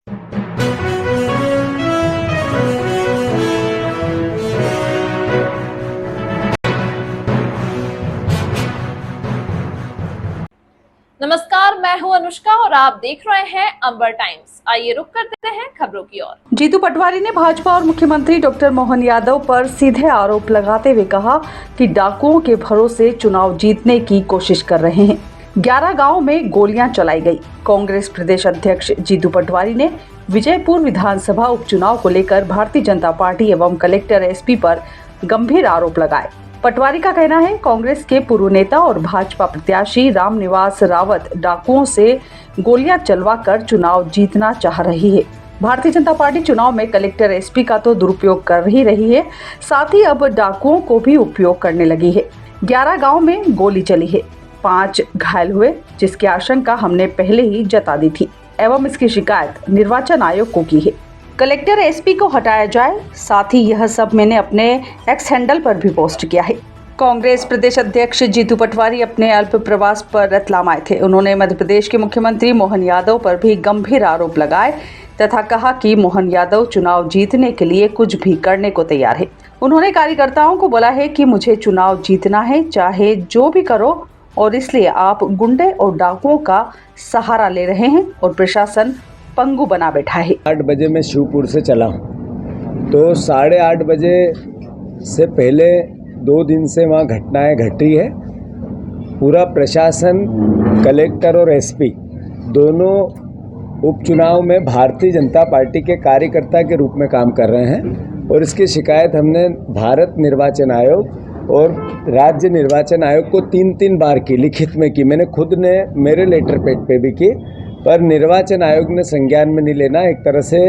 नमस्कार, मैं हूं अनुष्का और आप देख रहे हैं अंबर टाइम्स। आइए रुक करते हैं खबरों की ओर। जीतू पटवारी ने भाजपा और मुख्यमंत्री डॉक्टर मोहन यादव पर सीधे आरोप लगाते हुए कहा कि डाकुओं के भरोसे चुनाव जीतने की कोशिश कर रहे हैं। 11 गांव में गोलियां चलाई गई। कांग्रेस प्रदेश अध्यक्ष जीतू पटवारी ने विजयपुर विधानसभा उपचुनाव को लेकर भारतीय जनता पार्टी एवं कलेक्टर एसपी पर गंभीर आरोप लगाए। पटवारी का कहना है, कांग्रेस के पूर्व नेता और भाजपा प्रत्याशी रामनिवास रावत डाकुओं से गोलियां चलवाकर चुनाव जीतना चाह रही है। भारतीय जनता पार्टी चुनाव में कलेक्टर एसपी का तो दुरुपयोग कर ही रही है, साथ ही अब डाकुओं को भी उपयोग करने लगी है। 11 गांव में गोली चली है, 5 घायल हुए, जिसकी आशंका हमने पहले ही जता दी थी एवं इसकी शिकायत निर्वाचन आयोग को की है। कलेक्टर एसपी को हटाया जाए, साथ ही यह सब मैंने अपने एक्स हैंडल पर भी पोस्ट किया है। कांग्रेस प्रदेश अध्यक्ष जीतू पटवारी अपने अल्प प्रवास पर रतलाम आए थे। उन्होंने मध्य प्रदेश के मुख्यमंत्री मोहन यादव पर भी गंभीर आरोप लगाए तथा कहा कि मोहन यादव चुनाव जीतने के लिए कुछ भी करने को तैयार है। उन्होंने कार्यकर्ताओं को बोला है कि मुझे चुनाव जीतना है, चाहे जो भी करो, और इसलिए आप गुंडे और डाकुओं का सहारा ले रहे हैं और प्रशासन पंगु बना बैठा है। 8 बजे मैं शिवपुर से चला हूँ, तो 8:30 बजे से पहले 2 दिन से वहाँ घटनाएं घटी है। पूरा प्रशासन, कलेक्टर और एसपी दोनों उपचुनाव में भारतीय जनता पार्टी के कार्यकर्ता के रूप में काम कर रहे हैं और इसकी शिकायत हमने भारत निर्वाचन आयोग और राज्य निर्वाचन आयोग को 3-3 बार की, लिखित में की। मैंने खुद ने मेरे लेटर पैड पे भी की, पर निर्वाचन आयोग ने संज्ञान में नहीं लेना। एक तरह से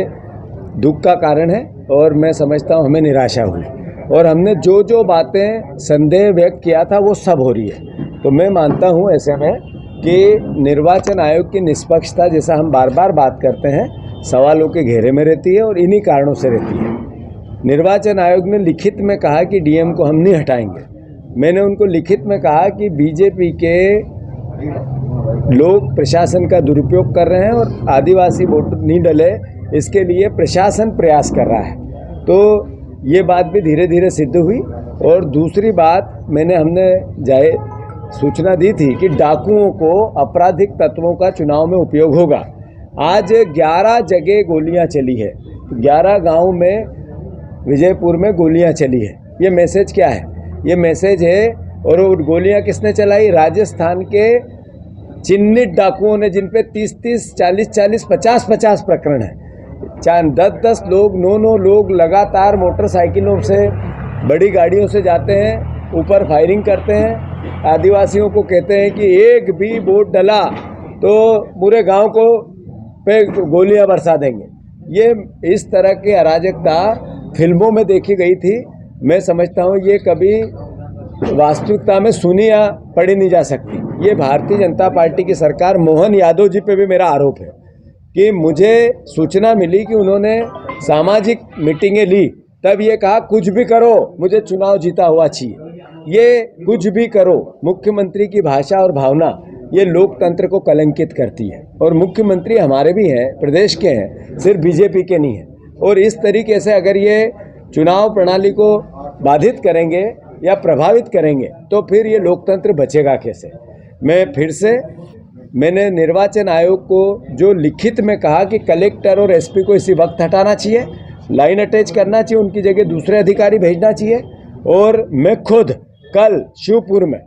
दुख का कारण है और मैं समझता हूँ हमें निराशा हुई और हमने जो जो बातें संदेह व्यक्त किया था वो सब हो रही है। तो मैं मानता हूँ ऐसे में कि निर्वाचन आयोग की निष्पक्षता, जैसा हम बार बार बात करते हैं, सवालों के घेरे में रहती है और इन्हीं कारणों से रहती है। निर्वाचन आयोग ने लिखित में कहा कि डीएम को हम नहीं हटाएंगे। मैंने उनको लिखित में कहा कि बीजेपी के लोग प्रशासन का दुरुपयोग कर रहे हैं और आदिवासी वोट नहीं डले, इसके लिए प्रशासन प्रयास कर रहा है। तो ये बात भी धीरे धीरे सिद्ध हुई। और दूसरी बात, हमने सूचना दी थी कि डाकुओं को, आपराधिक तत्वों का चुनाव में उपयोग होगा। आज 11 जगह गोलियां चली है, 11 गांव में विजयपुर में गोलियां चली है। ये मैसेज क्या है? ये मैसेज है, और वो गोलियां किसने चलाई? राजस्थान के चिन्हित डाकुओं ने, जिन पे 30-30, 40-40, 50-50 प्रकरण है। 10-10 लोग, 9-9 लोग लगातार मोटरसाइकिलों से, बड़ी गाड़ियों से जाते हैं, ऊपर फायरिंग करते हैं। आदिवासियों को कहते हैं कि एक भी वोट डला तो पूरे गांव को पे गोलियां बरसा देंगे। ये इस तरह की अराजकता फिल्मों में देखी गई थी। मैं समझता हूँ ये कभी वास्तविकता में सुनी या पढ़ी नहीं जा सकती। ये भारतीय जनता पार्टी की सरकार, मोहन यादव जी पे भी मेरा आरोप है कि मुझे सूचना मिली कि उन्होंने सामाजिक मीटिंगें ली, तब ये कहा कुछ भी करो, मुझे चुनाव जीता हुआ चाहिए। ये कुछ भी करो, मुख्यमंत्री की भाषा और भावना, ये लोकतंत्र को कलंकित करती है। और मुख्यमंत्री हमारे भी हैं, प्रदेश के हैं, सिर्फ बीजेपी के नहीं हैं। और इस तरीके से अगर ये चुनाव प्रणाली को बाधित करेंगे या प्रभावित करेंगे तो फिर ये लोकतंत्र बचेगा कैसे? मैंने निर्वाचन आयोग को जो लिखित में कहा कि कलेक्टर और एसपी को इसी वक्त हटाना चाहिए, लाइन अटैच करना चाहिए, उनकी जगह दूसरे अधिकारी भेजना चाहिए। और मैं खुद कल शिवपुर में,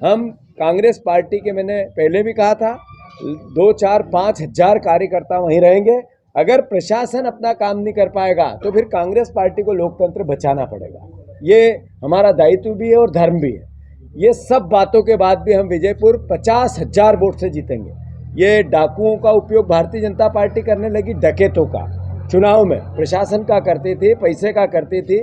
हम कांग्रेस पार्टी के, मैंने पहले भी कहा था, 2, 4, 5 हज़ार कार्यकर्ता वहीं रहेंगे। अगर प्रशासन अपना काम नहीं कर पाएगा तो फिर कांग्रेस पार्टी को लोकतंत्र बचाना पड़ेगा। ये हमारा दायित्व भी है और धर्म भी है। ये सब बातों के बाद भी हम विजयपुर 50,000 वोट से जीतेंगे। ये डाकुओं का उपयोग भारतीय जनता पार्टी करने लगी, डकैतों का चुनाव में प्रशासन का करती थी, पैसे का करती थी,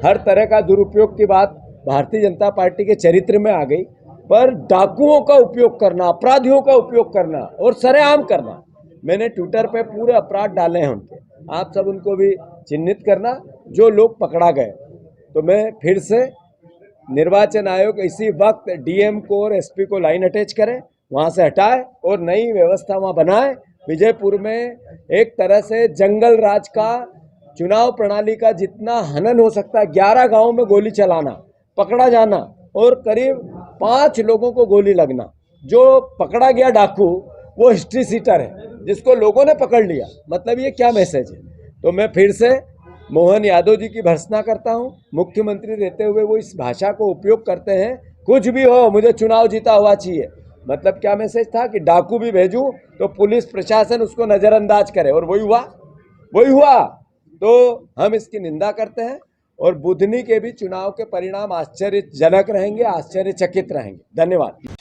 हर तरह का दुरुपयोग की बात भारतीय जनता पार्टी के चरित्र में आ गई। पर डाकुओं का उपयोग करना, अपराधियों का उपयोग करना और सरेआम करना, मैंने ट्विटर पे पूरे अपराध डाले हैं उनके, आप सब उनको भी चिन्हित करना जो लोग पकड़ा गए। तो मैं फिर से निर्वाचन आयोग इसी वक्त डीएम को और एसपी को लाइन अटैच करे, वहाँ से हटाए और नई व्यवस्था वहाँ बनाए विजयपुर में एक तरह से जंगल राज का चुनाव प्रणाली का जितना हनन हो सकता है, 11 गांवों में गोली चलाना, पकड़ा जाना और करीब 5 लोगों को गोली लगना। जो पकड़ा गया डाकू वो हिस्ट्री सीटर है जिसको लोगों ने पकड़ लिया। मतलब ये क्या मैसेज है? तो मैं फिर से मोहन यादव जी की भर्त्सना करता हूँ। मुख्यमंत्री रहते हुए वो इस भाषा को उपयोग करते हैं, कुछ भी हो मुझे चुनाव जीता हुआ चाहिए। मतलब क्या मैसेज था कि डाकू भी भेजूं तो पुलिस प्रशासन उसको नज़रअंदाज करे, और वही हुआ। तो हम इसकी निंदा करते हैं और बुधनी के भी चुनाव के परिणाम आश्चर्यजनक रहेंगे, आश्चर्यचकित रहेंगे। धन्यवाद।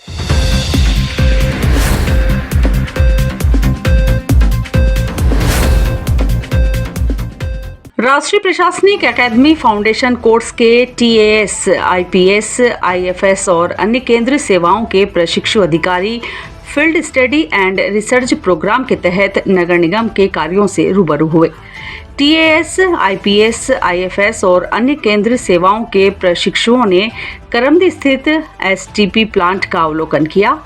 राष्ट्रीय प्रशासनिक अकादमी फाउंडेशन कोर्स के टीएएस, आईपीएस, आईएफएस और अन्य केंद्रीय सेवाओं के प्रशिक्षु अधिकारी field study and research program के तहत नगर निगम के कार्यों से रूबरू हुए। टीएएस, आईपीएस, आईएफएस और अन्य केंद्रीय सेवाओं के प्रशिक्षुओं ने करमदी स्थित एसटीपी प्लांट का अवलोकन किया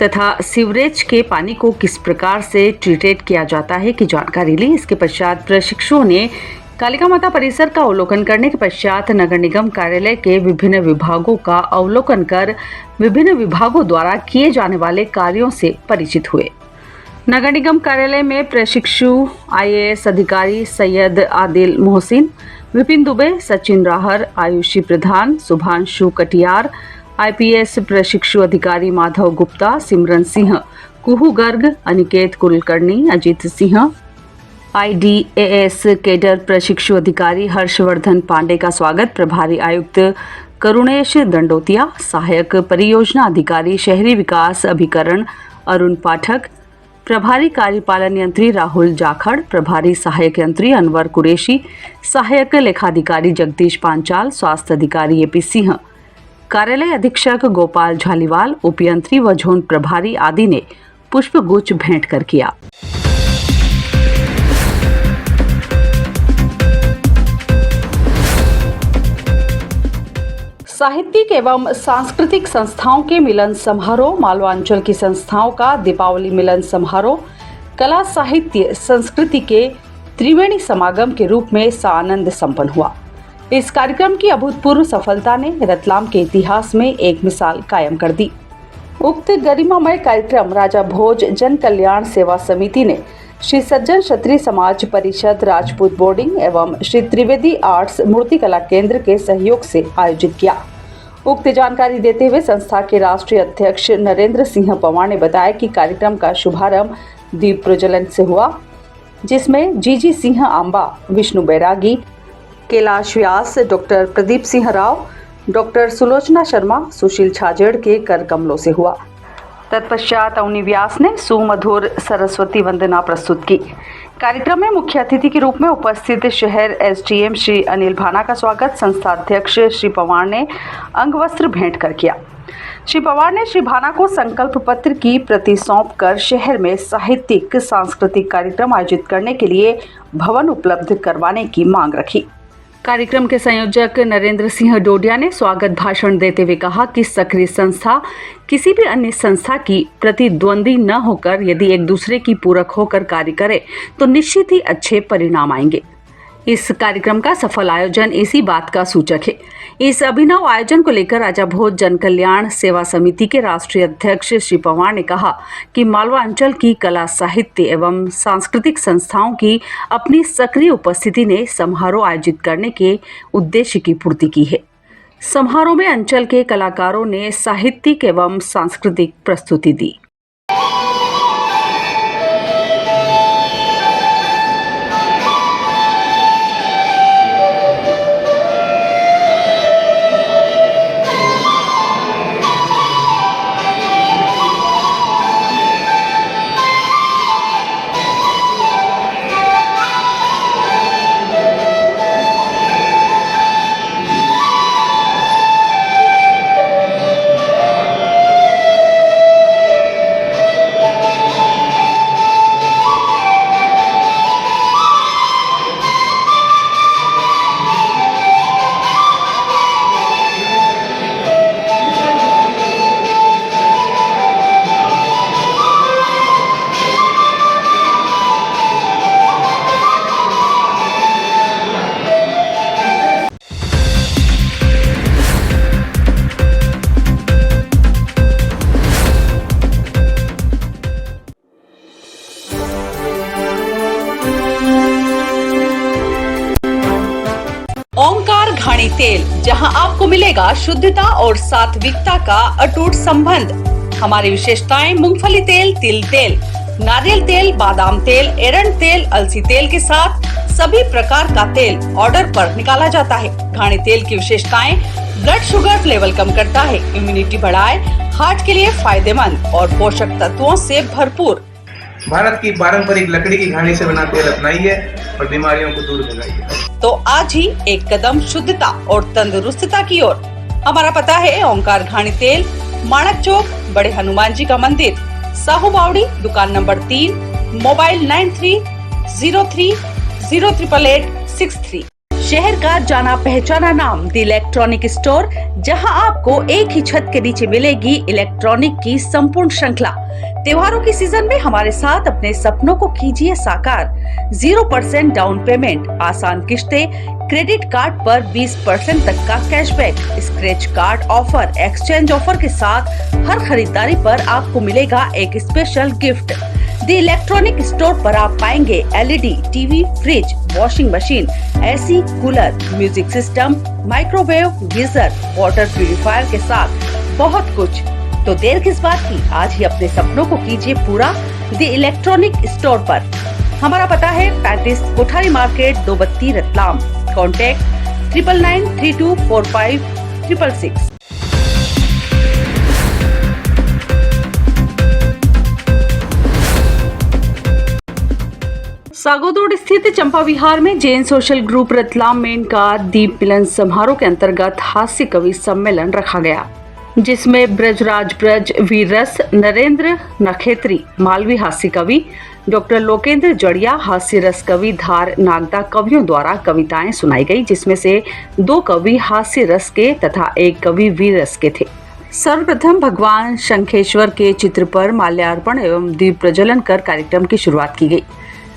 तथा सीवरेज के पानी को किस प्रकार से ट्रीटेड किया जाता है की जानकारी ली। इसके पश्चात प्रशिक्षुओं ने कालिका माता परिसर का अवलोकन करने के पश्चात नगर निगम कार्यालय के विभिन्न विभागों का अवलोकन कर विभिन्न विभागों द्वारा किए जाने वाले कार्यों से परिचित हुए। नगर निगम कार्यालय में प्रशिक्षु आईएएस अधिकारी सैयद आदिल मोहसिन, विपिन दुबे, सचिन राहर, आयुषी प्रधान, शुभांशु कटियार, आईपीएस प्रशिक्षु अधिकारी माधव गुप्ता, सिमरन सिंह, कुहू गर्ग, अनिकेत कुलकर्णी, अजीत सिंह, आईडीएएस केडर प्रशिक्षु अधिकारी हर्षवर्धन पांडे का स्वागत प्रभारी आयुक्त करुणेश दंडोतिया, सहायक परियोजना अधिकारी शहरी विकास अभिकरण अरुण पाठक, प्रभारी कार्यपालन यंत्री राहुल जाखड़, प्रभारी सहायक यंत्री अनवर कुरैशी, सहायक लेखाधिकारी जगदीश पांचाल, स्वास्थ्य अधिकारी एपी सिंह, कार्यालय अधीक्षक गोपाल झालीवाल, उपयंत्री व झोन प्रभारी आदि ने पुष्पगुच्छ भेंट कर किया। साहित्यिक एवं सांस्कृतिक संस्थाओं के मिलन समारोह, मालवांचल की संस्थाओं का दीपावली मिलन समारोह कला साहित्य संस्कृति के त्रिवेणी समागम के रूप में सानंद संपन्न हुआ। इस कार्यक्रम की अभूतपूर्व सफलता ने रतलाम के इतिहास में एक मिसाल कायम कर दी। उक्त गरिमामय कार्यक्रम राजा भोज जन कल्याण सेवा समिति ने श्री सज्जन क्षत्रिय समाज परिषद राजपूत बोर्डिंग एवं श्री त्रिवेदी आर्ट्स मूर्तिकला केंद्र के सहयोग से आयोजित किया। उक्त जानकारी देते हुए संस्था के राष्ट्रीय अध्यक्ष नरेंद्र सिंह पवार ने बताया कि कार्यक्रम का शुभारंभ दीप प्रज्वलन से हुआ, जिसमें जीजी सिंह आंबा, विष्णु बैरागी, कैलाश व्यास, डॉक्टर प्रदीप सिंह राव, डॉक्टर सुलोचना शर्मा, सुशील छाजेड़ के कर कमलों से हुआ। तत्पश्चात अवनी व्यास ने सुमधुर सरस्वती वंदना प्रस्तुत की। कार्यक्रम में मुख्य अतिथि के रूप में उपस्थित शहर एसडीएम श्री अनिल भाना का स्वागत संस्था अध्यक्ष श्री पवार ने अंगवस्त्र भेंट कर किया। श्री पवार ने श्री भाना को संकल्प पत्र की प्रति सौंपकर शहर में साहित्यिक सांस्कृतिक कार्यक्रम आयोजित करने के लिए भवन उपलब्ध करवाने की मांग रखी। कार्यक्रम के संयोजक नरेंद्र सिंह डोडिया ने स्वागत भाषण देते हुए कहा कि सक्रिय संस्था किसी भी अन्य संस्था की प्रतिद्वंदी न होकर यदि एक दूसरे की पूरक होकर कार्य करे तो निश्चित ही अच्छे परिणाम आएंगे। इस कार्यक्रम का सफल आयोजन इसी बात का सूचक है। इस अभिनव आयोजन को लेकर राजा भोज जन कल्याण सेवा समिति के राष्ट्रीय अध्यक्ष श्री पवार ने कहा कि मालवा अंचल की कला साहित्य एवं सांस्कृतिक संस्थाओं की अपनी सक्रिय उपस्थिति ने समारोह आयोजित करने के उद्देश्य की पूर्ति की है। समारोह में अंचल के कलाकारों ने साहित्यिक एवं सांस्कृतिक प्रस्तुति दी। जहां आपको मिलेगा शुद्धता और सात्विकता का अटूट संबंध। हमारी विशेषताएं मूंगफली तेल, तिल तेल, नारियल तेल, बादाम तेल, एरंड तेल, अलसी तेल के साथ सभी प्रकार का तेल ऑर्डर पर निकाला जाता है। घाणी तेल की विशेषताएं ब्लड शुगर लेवल कम करता है, इम्यूनिटी बढ़ाए, हार्ट के लिए फायदेमंद और पोषक तत्वों से भरपूर। भारत की पारंपरिक लकड़ी की घानी से बना तेल अपनाइए और बीमारियों को दूर भगाइए। तो आज ही एक कदम शुद्धता और तंदुरुस्तता की ओर। हमारा पता है ओंकार घाणी तेल, माणक चौक, बड़े हनुमान जी का मंदिर, साहू बावड़ी, दुकान नंबर 3, मोबाइल 9303088863। शहर का जाना पहचाना नाम द इलेक्ट्रॉनिक स्टोर, जहां आपको एक ही छत के नीचे मिलेगी इलेक्ट्रॉनिक की संपूर्ण श्रृंखला। त्योहारों की सीजन में हमारे साथ अपने सपनों को कीजिए साकार। 0% डाउन पेमेंट, आसान किश्तें, क्रेडिट कार्ड पर 20% तक का cashback, scratch card offer, exchange offer के साथ हर खरीदारी पर आपको मिलेगा एक special gift. The electronic store पर आप पाएंगे LED, TV, fridge, washing machine, AC, cooler, music system, microwave, geyser, water purifier के साथ बहुत कुछ। तो देर किस बात की, आज ही अपने सपनों को कीजिए पूरा द इलेक्ट्रॉनिक स्टोर पर। हमारा पता है 35 कोठारी मार्केट, 232 रतलाम। कॉन्टैक्ट 9992456666। सागोदोड़ स्थित चंपा विहार में Jain social group Ratlam main का दीप मिलन समारोह के अंतर्गत हास्य कवि सम्मेलन रखा गया, जिसमें ब्रजराज ब्रज, वीर रस, नरेंद्र नखेत्री मालवी हास्य कवि, डॉक्टर लोकेंद्र जड़िया हास्य रस कवि, धार नागदा कवियों द्वारा कविताएं सुनाई गई, जिसमें से 2 कवि हास्य रस के तथा 1 कवि वीर रस के थे। सर्वप्रथम भगवान शंखेश्वर के चित्र पर माल्यार्पण एवं दीप प्रज्वलन कर कार्यक्रम की शुरुआत की गई।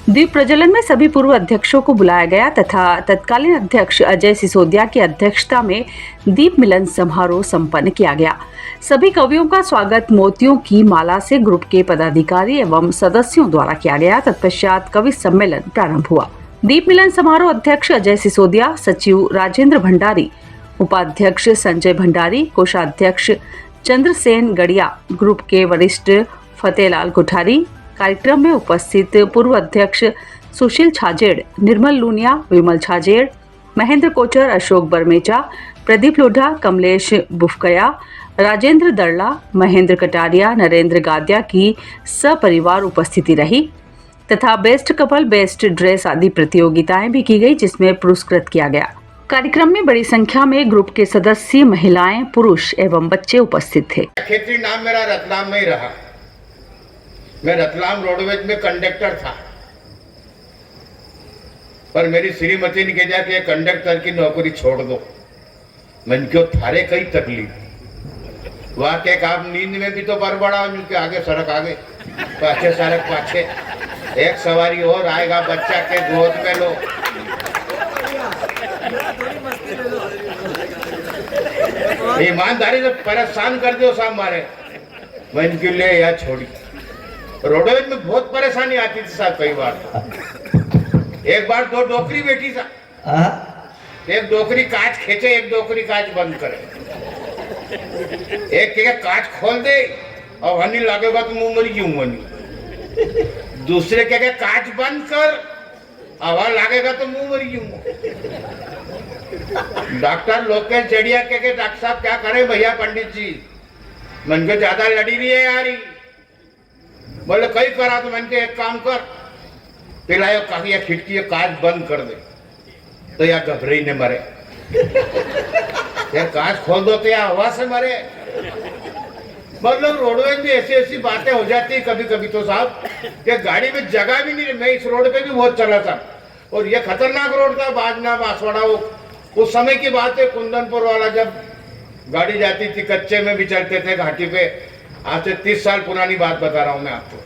दीप प्रज्वलन में सभी पूर्व अध्यक्षों को बुलाया गया तथा तत्कालीन अध्यक्ष अजय सिसोदिया की अध्यक्षता में दीप मिलन समारोह संपन्न किया गया। सभी कवियों का स्वागत मोतियों की माला से ग्रुप के पदाधिकारी एवं सदस्यों द्वारा किया गया। तत्पश्चात कवि सम्मेलन प्रारंभ हुआ। दीप मिलन समारोह अध्यक्ष अजय सिसोदिया, सचिव राजेंद्र भंडारी, उपाध्यक्ष संजय भंडारी, कोषाध्यक्ष चंद्रसेन गड़िया, ग्रुप के वरिष्ठ फतेहलाल कोठारी, कार्यक्रम में उपस्थित पूर्व अध्यक्ष सुशील छाजेड़, निर्मल लूनिया, विमल छाजेड़, महेंद्र कोचर, अशोक बरमेचा, प्रदीप लोढ़ा, कमलेश बुफकया, राजेंद्र दड़ला, महेंद्र कटारिया, नरेंद्र गादिया की सपरिवार उपस्थिति रही तथा बेस्ट कपल, बेस्ट ड्रेस आदि प्रतियोगिताएं भी की गई, जिसमें पुरस्कृत किया गया। कार्यक्रम में बड़ी संख्या में ग्रुप के सदस्य, महिलाएं, पुरुष एवं बच्चे उपस्थित थे। खेती नाम मेरा रतलाम में ही रहा। मैं रतलाम रोडवेज में कंडक्टर था, पर मेरी श्रीमती ने कहा कि कंडक्टर की नौकरी छोड़ दो। मन क्यों थारे कई तकलीफ वाकई आप नींद में भी तो बड़बड़ा के आगे सड़क आगे, पाछे सड़क पाछे, एक सवारी और आएगा, बच्चा के गोद में लो। ईमानदारी से परेशान कर दो साहब मारे। मन क्यों ले या छोड़ी। रोडवेज में बहुत परेशानी आती थी साहब। कई बार एक बार 2 डोकरी बैठी साहब, एक डोकरी कांच खींचे, एक डोकरी कांच बंद करे, एक के कांच खोल दे और हनी लगेगा तो मुंह मरी क्यों बनी, दूसरे के कांच बंद कर, हवा लगेगा तो मुंह मरी क्यों। डॉक्टर लोकेश जड़िया के डॉक्टर साहब क्या करें भैया पंडित जी, मन को ज्यादा लड़ी नहीं है यारी। बोले कई करा तो मैंने एक काम कर, पिलायो काफी खिड़की कांच बंद कर दे, तो या घबराई ने मरे। यार कांच खोल दो तो या हवा से मरे। मतलब रोडवेज में ऐसी ऐसी बातें हो जाती है कभी कभी तो साहब कि गाड़ी में जगह भी नहीं। मैं इस रोड पे भी बहुत चला था और ये खतरनाक रोड था, बाजना बांसवाड़ा। उस समय की बात है, कुंदनपुर वाला जब गाड़ी जाती थी, कच्चे में भी चलते थे घाटी पे। आज से 30 साल पुरानी बात बता रहा हूँ मैं आपको।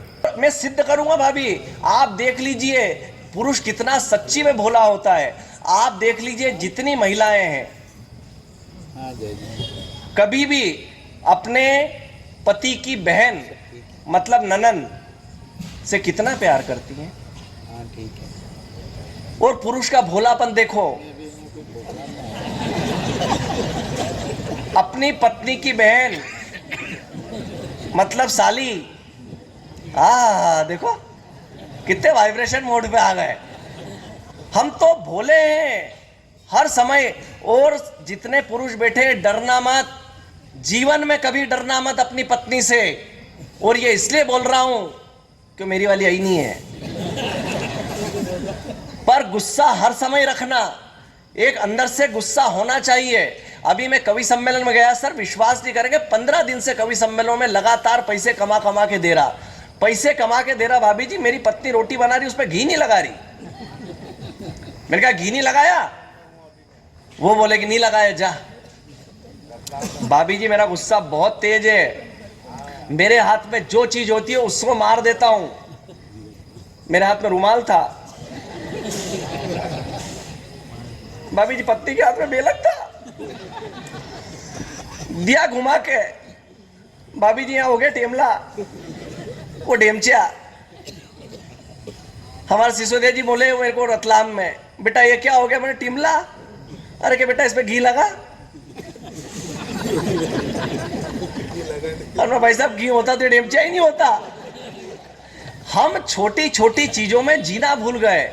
मैं सिद्ध करूंगा भाभी, आप देख लीजिए पुरुष कितना सच्ची में भोला होता है। आप देख लीजिए जितनी महिलाएं हैं कभी भी अपने पति की बहन मतलब ननन से कितना प्यार करती हैं। ठीक है। और पुरुष का भोलापन देखो, अपनी पत्नी की बहन मतलब साली, देखो कितने वाइब्रेशन मोड पे आ गए। हम तो भोले हैं हर समय। और जितने पुरुष बैठे हैं, डरना मत, जीवन में कभी डरना मत अपनी पत्नी से। और ये इसलिए बोल रहा हूं कि मेरी वाली आई नहीं है। पर गुस्सा हर समय रखना, एक अंदर से गुस्सा होना चाहिए। अभी मैं कवि सम्मेलन में गया सर, विश्वास नहीं करेंगे, 15 दिन से कवि सम्मेलन में लगातार पैसे कमा कमा के दे रहा। भाभी जी मेरी पत्नी रोटी बना रही, उस पर घी नहीं लगा रही। मैंने कहा घी नहीं लगाया? वो बोले कि नहीं लगाया, जा। भाभी जी मेरा गुस्सा बहुत तेज है, मेरे हाथ में जो चीज होती है उसको मार देता हूं। मेरे हाथ में रुमाल था, भाभी जी पत्नी के हाथ में बेलक था, दिया घुमा के। भाभी जी यहां हो गया टेमला, वो डेमचिया। हमारे सिसोदिया जी बोले मेरे को रतलाम में, बेटा ये क्या हो गया? मैंने टिमला। अरे क्या बेटा इस पे घी लगा? और भाई साहब घी होता तो डेमचिया ही नहीं होता। हम छोटी छोटी चीजों में जीना भूल गए।